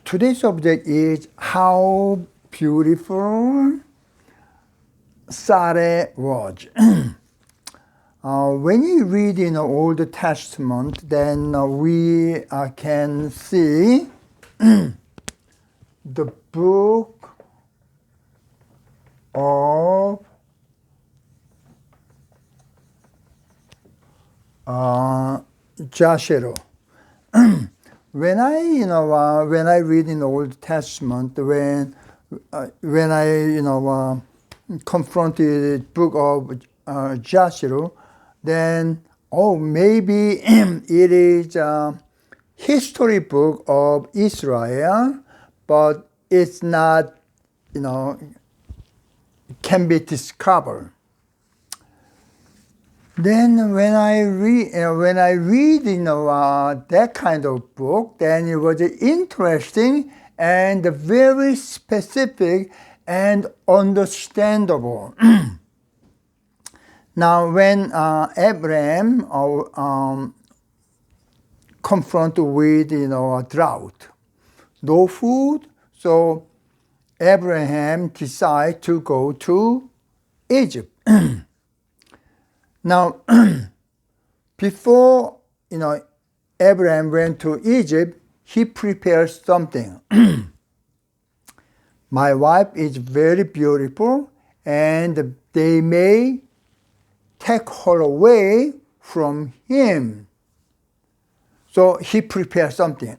Today's subject is how beautiful Sarah was. When you read in the Old Testament, then we can see the book of Jasher. When I read in the Old Testament, when I confronted the book of Jasher, then maybe it is a history book of Israel, but it's not can be discovered. Then when I read that kind of book, then it was interesting and very specific and understandable. Now, when Abraham confronted with a drought, no food, so Abraham decided to go to Egypt. Now, before Abraham went to Egypt, he prepared something. My wife is very beautiful, and they may take her away from him. So he prepared something.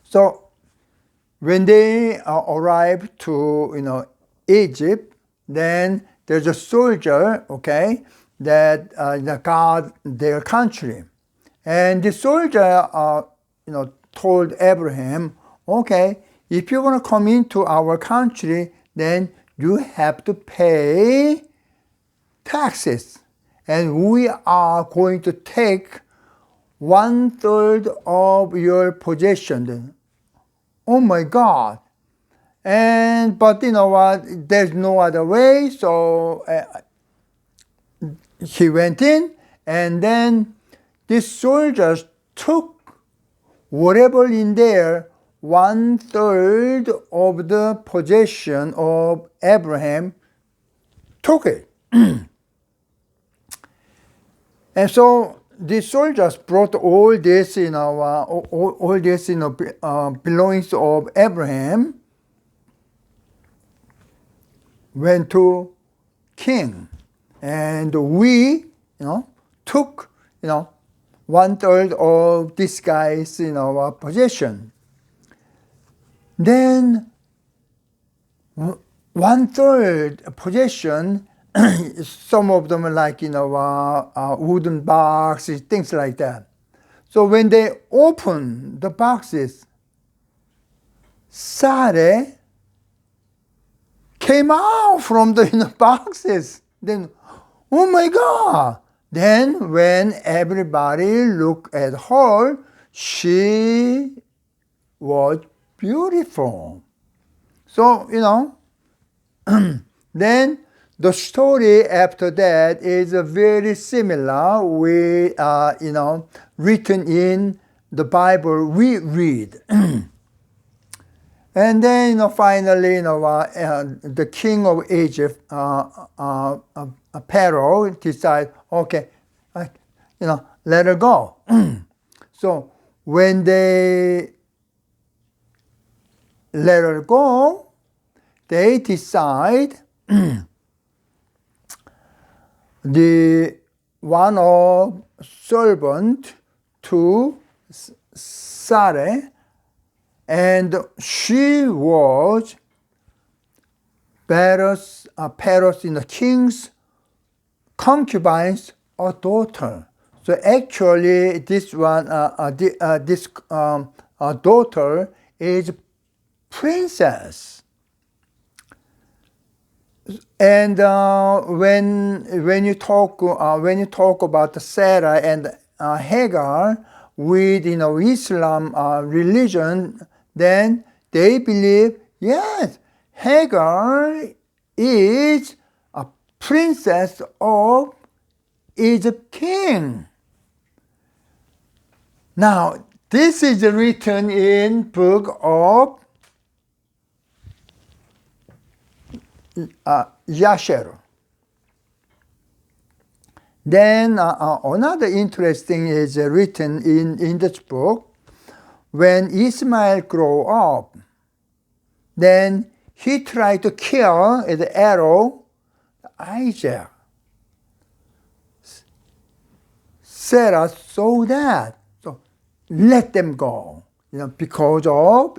So when they arrived to Egypt, then there's a soldier, that guard their country, and the soldier, told Abraham, okay, if you want to come into our country, then you have to pay taxes, and we are going to take 1/3 of your possession. Oh my God! But you know what? There's no other way, so he went in, and then these soldiers took whatever in there, 1/3 of the possession of Abraham, took it. And so the soldiers brought all this, belongings of Abraham, went to king, and we, took, 1/3 of this guy's, possession. Then 1/3 possession, some of them are like, wooden boxes, things like that. So when they open the boxes, Sarah came out from the boxes. Then, oh my God! Then when everybody looked at her, she was beautiful. So, then the story after that is very similar with, written in the Bible we read. And then, finally, the king of Egypt, Pharaoh, decided, okay, let her go. So when they let her go, they decide the one of servant to Sarah, and she was Pharaoh's in the king's concubine's a daughter. So actually, this one, this daughter is princess. And when you talk about Sarah and Hagar with Islam religion, then they believe, yes, Hagar is a princess of Egypt king. Now This is written in book of Jasher. Then another interesting is written in this book. When Ismail grew up, then he tried to kill with the arrow Isaac. Sarah saw that, so let them go. Because of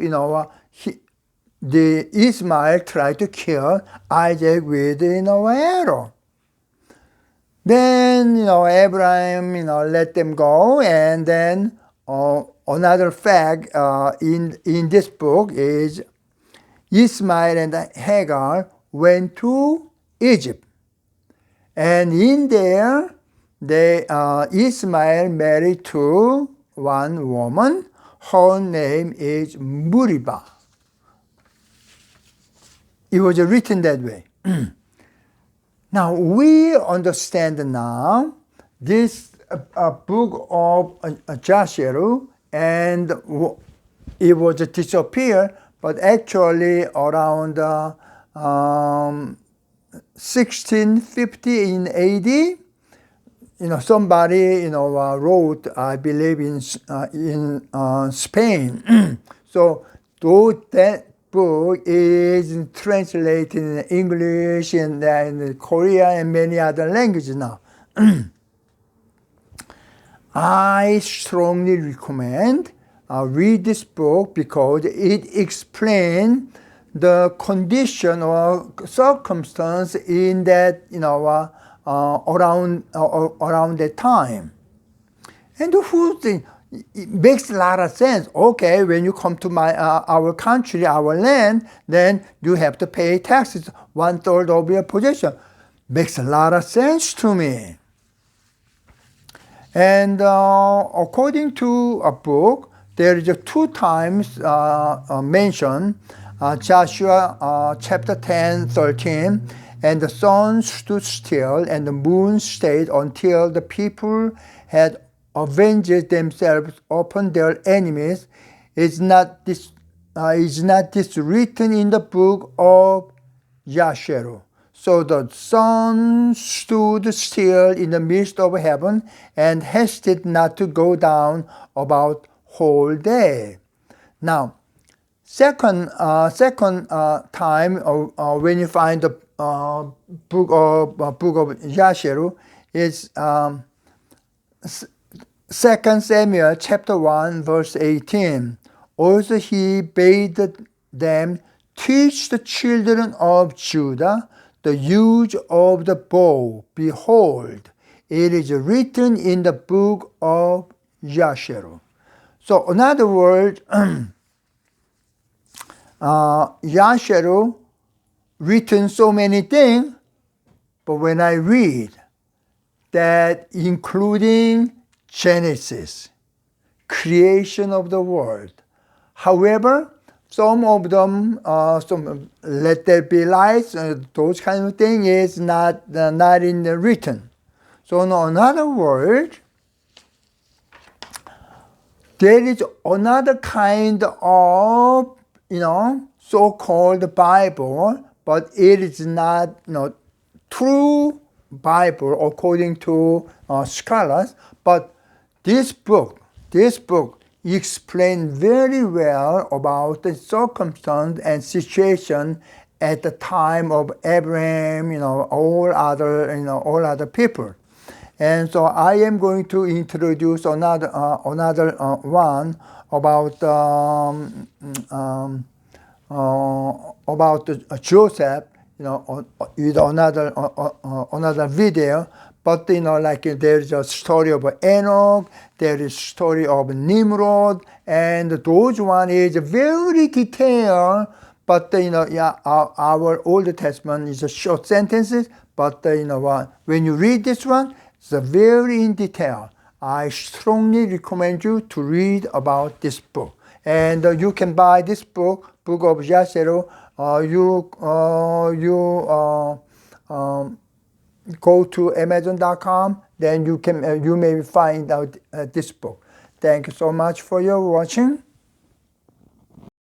the Ismail tried to kill Isaac with arrow. Then Abraham let them go, and then another fact in this book is Ismail and Hagar went to Egypt, and in there Ismail married to one woman. Her name is Muriba. It was written that way. Now we understand now this book of Jasher, and it was disappeared, but actually around 1650 in AD, somebody wrote, I believe in Spain. So though that book is translated in English and in Korea and many other languages now. I strongly recommend read this book because it explains the condition or circumstance in that around that time. And it makes a lot of sense. Okay, when you come to our country, our land, then you have to pay taxes, 1/3 of your possession. Makes a lot of sense to me. And according to a book, there is 2 times mentioned, Joshua chapter 10:13, and the sun stood still and the moon stayed until the people had avenged themselves upon their enemies. Is not this written in the book of Jasher? So the sun stood still in the midst of heaven and hasted not to go down about whole day. Now, second time when you find the book of Jasher is 2 Samuel chapter 1 verse 18. Also he bade them teach the children of Judah the use of the bow. Behold, it is written in the book of Jasher. So in other words, Jasher written so many things, but when I read that, including Genesis, creation of the world. However, some of them, some let there be lights, those kind of things is not in the written. So in another word, there is another kind of so-called Bible, but it is not true Bible according to scholars. But this book explains very well about the circumstance and situation at the time of Abraham, all other people. And so I am going to introduce another one about Joseph, with another video. But like there is a story of Enoch, there is a story of Nimrod, and those one is very detailed. But our Old Testament is a short sentences. But when you read this one, it's very in detail. I strongly recommend you to read about this book. And you can buy this book of Jasher. You go to Amazon.com, then you may find out this book. Thank you so much for your watching.